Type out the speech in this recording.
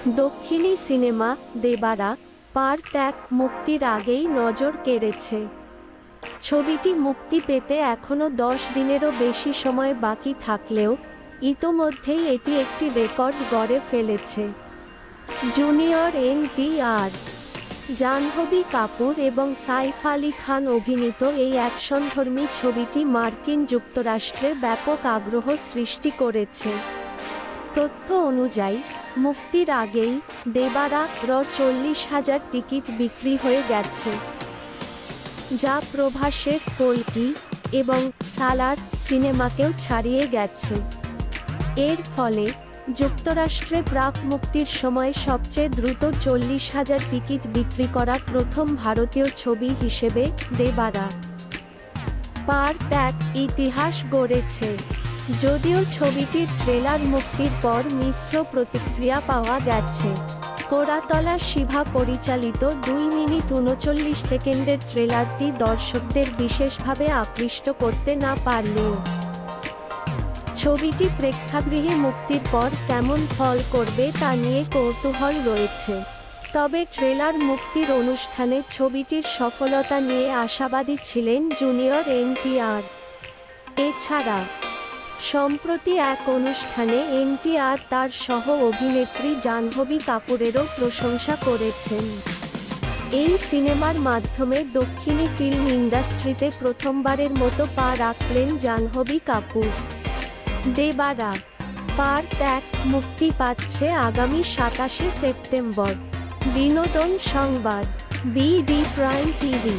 দক্ষিণী cinema দেবারা part ১ মুক্তির আগেই নজর কেড়েছে। ছবিটি মুক্তি পেতে এখনও 10 দিনেরও বেশি সময় বাকি থাকলেও ইতোমধ্যেই এটি একটি রেকর্ড গড়ে ফেলেছে। জুনিয়র এনটিআর, জাহ্নবী কাপুর এবং সাইফ আলী খান অভিনীত এই অ্যাকশনধর্মী ছবিটি মার্কিন যুক্তরাষ্ট্রে ব্যাপক আগ্রহ সৃষ্টি করেছে। তথ্য অনুযায়ী মুক্তির আগেই দেবারা র 40,000 টিকিট বিক্রি হয়ে গেছে, যা প্রভাসের কল্কি এবং সালার সিনেমাকেও ছাড়িয়ে গেছে। এর ফলে যুক্তরাষ্ট্রে প্রাক মুক্তির সময় সবচেয়ে দ্রুত 40,000 টিকিট বিক্রি করা প্রথম ভারতীয় ছবি হিসেবে দেবারা পার্ট ১ ইতিহাস গড়েছে। যদিও ছবিটির ট্রেলার মুক্তির পর মিশ্র প্রতিক্রিয়া পাওয়া গেছে। কোরাতলা শিভা পরিচালিত 2 মিনিট 39 সেকেন্ডের ট্রেলারটি দর্শকদের বিশেষভাবে আকৃষ্ট করতে না পারলেও ছবিটি প্রেক্ষাগৃহে মুক্তির পর কেমন ফল করবে তা নিয়ে কৌতূহল রয়েছে। তবে ট্রেলার মুক্তির অনুষ্ঠানে ছবিটির সফলতা নিয়ে আশাবাদী ছিলেন জুনিয়র এনটিআর। এছাড়া সম্প্রতি এক অনুষ্ঠানে এনটিআর তার সহ অভিনেত্রী জাহ্নবী কাপুরেরও প্রশংসা করেছেন। এই সিনেমার মাধ্যমে দক্ষিণী ফিল্ম ইন্ডাস্ট্রিতে প্রথমবারের মতো পা রাখলেন জাহ্নবী কাপুর। দেবারা পার্ট ১ মুক্তি পাচ্ছে আগামী 27শে সেপ্টেম্বর। বিনোদন সংবাদ, বিডি প্রাইম টিভি।